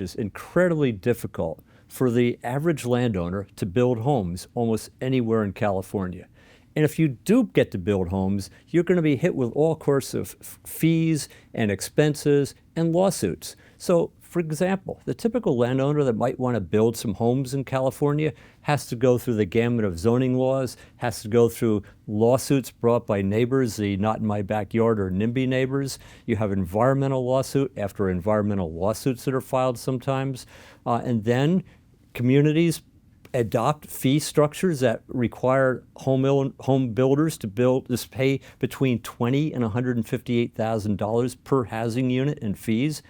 is incredibly difficult for the average landowner to build homes almost anywhere in California. And if you do get to build homes, you're going to be hit with all sorts of fees and expenses and lawsuits. So, for example, the typical landowner that might want to build some homes in California has to go through the gamut of zoning laws, has to go through lawsuits brought by neighbors, the not in my backyard or NIMBY neighbors. You have environmental lawsuit after environmental lawsuits that are filed sometimes. And then communities adopt fee structures that require home builders to pay between $20,000 and $158,000 per housing unit in fees.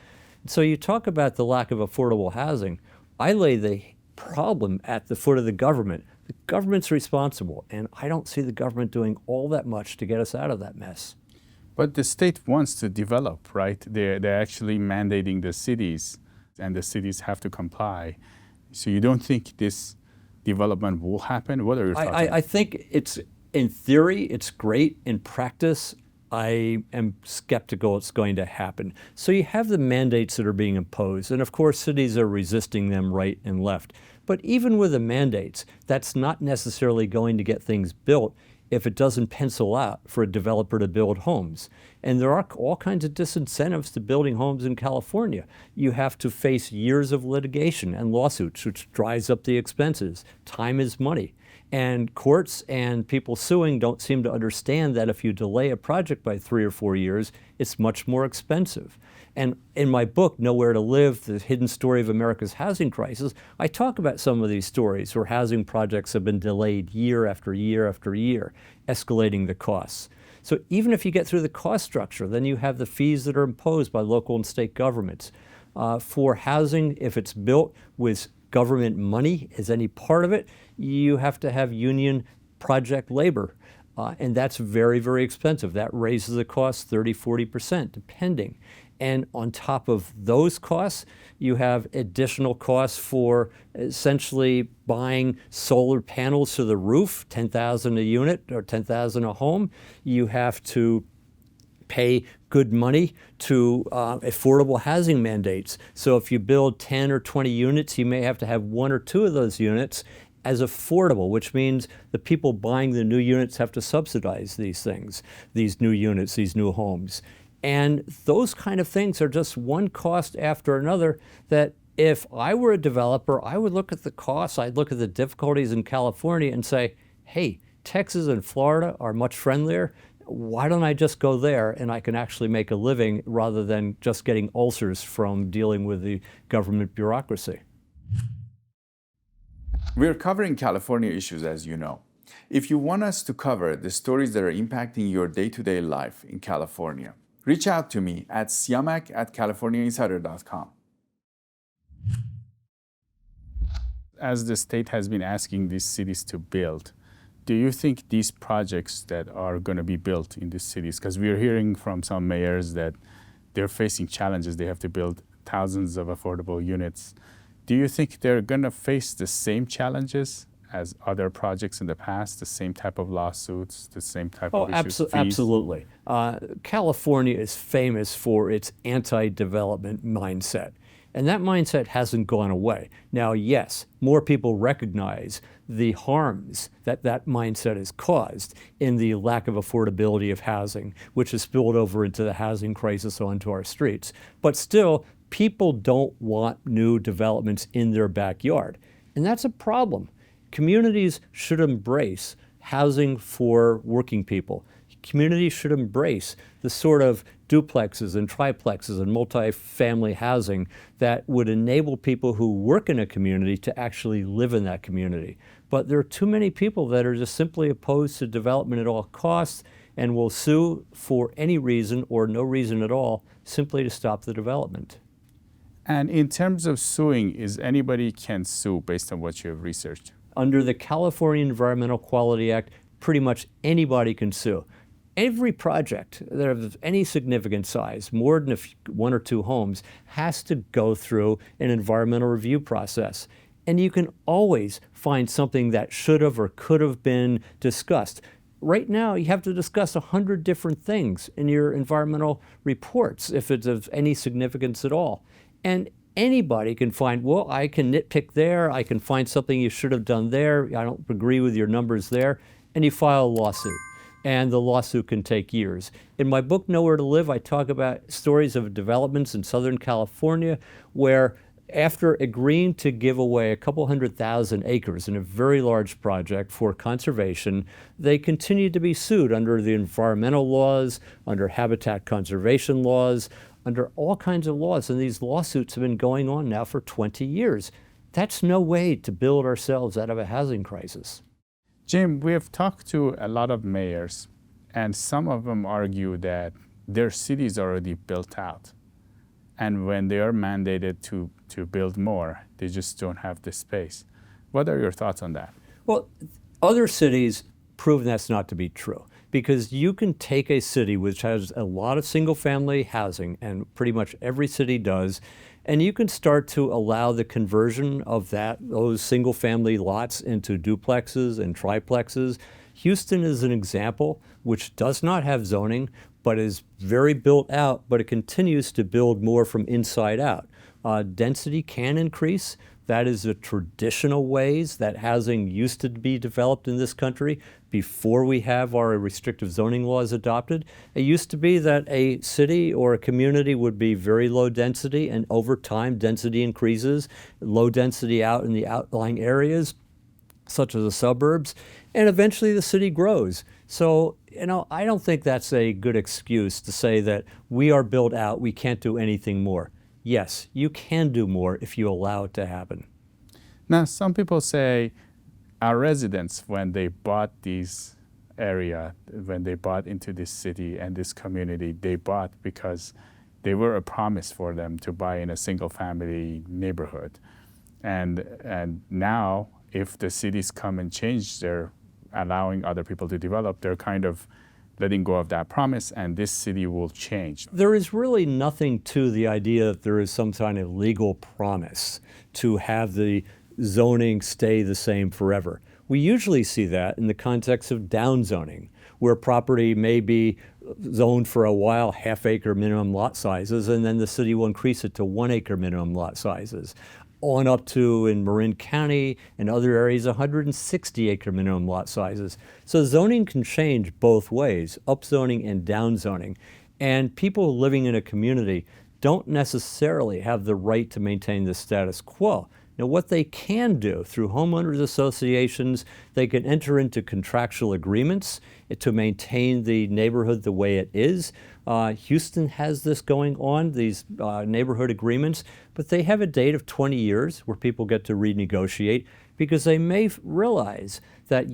So you talk about the lack of affordable housing. I lay the problem at the foot of the government. The government's responsible, and I don't see the government doing all that much to get us out of that mess. But the state wants to develop, right? They're actually mandating the cities, and the cities have to comply. So you don't think this development will happen? What are your thoughts? I think in theory, it's great. In practice, I am skeptical it's going to happen. So you have the mandates that are being imposed, and of course cities are resisting them right and left. But even with the mandates, that's not necessarily going to get things built if it doesn't pencil out for a developer to build homes. And there are all kinds of disincentives to building homes in California. You have to face years of litigation and lawsuits, which drives up the expenses. Time is money. And courts and people suing don't seem to understand that if you delay a project by 3 or 4 years, it's much more expensive. And in my book, Nowhere to Live, The Hidden Story of America's Housing Crisis, I talk about some of these stories where housing projects have been delayed year after year after year, escalating the costs. So even if you get through the cost structure, then you have the fees that are imposed by local and state governments. For housing, if it's built with government money as any part of it, you have to have union project labor. And that's very, very expensive. That raises the cost 30, 40%, depending. And on top of those costs, you have additional costs for essentially buying solar panels to the roof, $10,000 a unit or $10,000 a home. You have to pay good money to affordable housing mandates. So if you build 10 or 20 units, you may have to have 1 or 2 of those units as affordable, which means the people buying the new units have to subsidize these things, these new units, these new homes. And those kind of things are just one cost after another that if I were a developer, I would look at the costs, I'd look at the difficulties in California and say, hey, Texas and Florida are much friendlier. Why don't I just go there and I can actually make a living rather than just getting ulcers from dealing with the government bureaucracy? We're covering California issues, as you know. If you want us to cover the stories that are impacting your day-to-day life in California, reach out to me at siamak@californiainsider.com. As the state has been asking these cities to build, do you think these projects that are going to be built in these cities, because we're hearing from some mayors that they're facing challenges, they have to build thousands of affordable units. Do you think they're going to face the same challenges as other projects in the past, the same type of lawsuits, the same type of issues? Absolutely. California is famous for its anti-development mindset. And that mindset hasn't gone away. Now, yes, more people recognize the harms that that mindset has caused in the lack of affordability of housing, which has spilled over into the housing crisis onto our streets. But still, people don't want new developments in their backyard. And that's a problem. Communities should embrace housing for working people. Communities should embrace the sort of duplexes and triplexes and multifamily housing that would enable people who work in a community to actually live in that community. But there are too many people that are just simply opposed to development at all costs and will sue for any reason or no reason at all simply to stop the development. And in terms of suing, is anybody can sue based on what you have researched? Under the California Environmental Quality Act, pretty much anybody can sue. Every project that of any significant size, more than 1 or 2 homes, has to go through an environmental review process. And you can always find something that should have or could have been discussed. Right now, you have to discuss 100 different things in your environmental reports if it's of any significance at all. And anybody can find, well, I can nitpick there, I can find something you should have done there, I don't agree with your numbers there, and you file a lawsuit. And the lawsuit can take years. In my book, Nowhere to Live, I talk about stories of developments in Southern California where after agreeing to give away a couple 100,000 acres in a very large project for conservation, they continue to be sued under the environmental laws, under habitat conservation laws, under all kinds of laws. And these lawsuits have been going on now for 20 years. That's no way to build ourselves out of a housing crisis. Jim, we have talked to a lot of mayors, and some of them argue that their cities are already built out. And when they are mandated to build more, they just don't have the space. What are your thoughts on that? Well, other cities prove that's not to be true, because you can take a city which has a lot of single-family housing, and pretty much every city does, and you can start to allow the conversion of those single-family lots into duplexes and triplexes. Houston is an example which does not have zoning, but is very built out, but it continues to build more from inside out. Density can increase. That is the traditional ways that housing used to be developed in this country before we have our restrictive zoning laws adopted. It used to be that a city or a community would be very low density, and over time density increases, low density out in the outlying areas, such as the suburbs, and eventually the city grows. So, I don't think that's a good excuse to say that we are built out, we can't do anything more. Yes, you can do more if you allow it to happen. Now, some people say our residents, when they bought this area, when they bought into this city and this community, they bought because they were a promise for them to buy in a single-family neighborhood. And now, if the cities come and change their allowing other people to develop, they're kind of letting go of that promise, and this city will change. There is really nothing to the idea that there is some kind of legal promise to have the zoning stay the same forever. We usually see that in the context of downzoning, where property may be zoned for a while, half-acre minimum lot sizes, and then the city will increase it to 1-acre minimum lot sizes, on up to, in Marin County and other areas, 160-acre minimum lot sizes. So zoning can change both ways, upzoning and downzoning. And people living in a community don't necessarily have the right to maintain the status quo. Now, what they can do through homeowners associations, they can enter into contractual agreements to maintain the neighborhood the way it is. Houston has this going on, these neighborhood agreements, but they have a date of 20 years where people get to renegotiate, because they may realize that,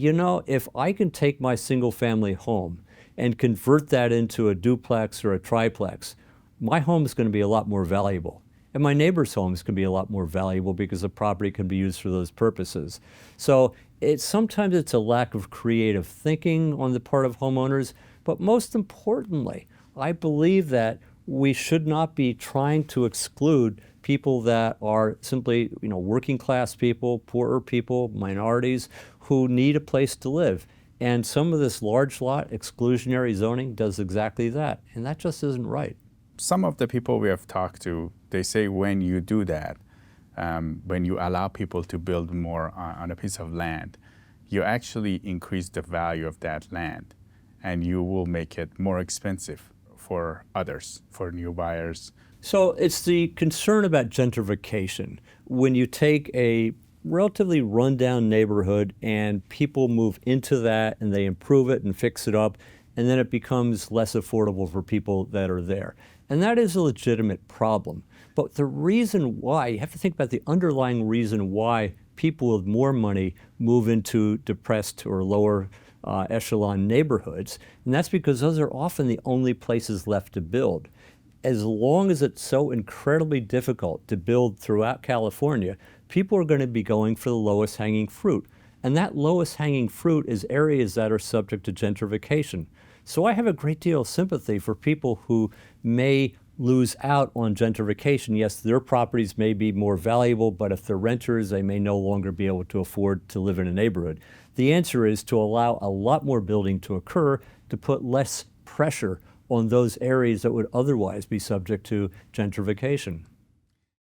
if I can take my single-family home and convert that into a duplex or a triplex, my home is going to be a lot more valuable. And my neighbor's homes can be a lot more valuable because the property can be used for those purposes. So sometimes it's a lack of creative thinking on the part of homeowners, but most importantly, I believe that we should not be trying to exclude people that are simply, working class people, poorer people, minorities who need a place to live. And some of this large lot exclusionary zoning does exactly that, and that just isn't right. Some of the people we have talked to, they say when you do that, when you allow people to build more on a piece of land, you actually increase the value of that land, and you will make it more expensive for others, for new buyers. So it's the concern about gentrification. When you take a relatively rundown neighborhood and people move into that and they improve it and fix it up, and then it becomes less affordable for people that are there. And that is a legitimate problem. But the reason why, you have to think about the underlying reason why people with more money move into depressed or lower echelon neighborhoods, and that's because those are often the only places left to build. As long as it's so incredibly difficult to build throughout California, people are going to be going for the lowest hanging fruit. And that lowest hanging fruit is areas that are subject to gentrification. So I have a great deal of sympathy for people who may lose out on gentrification. Yes, their properties may be more valuable, but if they're renters, they may no longer be able to afford to live in a neighborhood. The answer is to allow a lot more building to occur to put less pressure on those areas that would otherwise be subject to gentrification.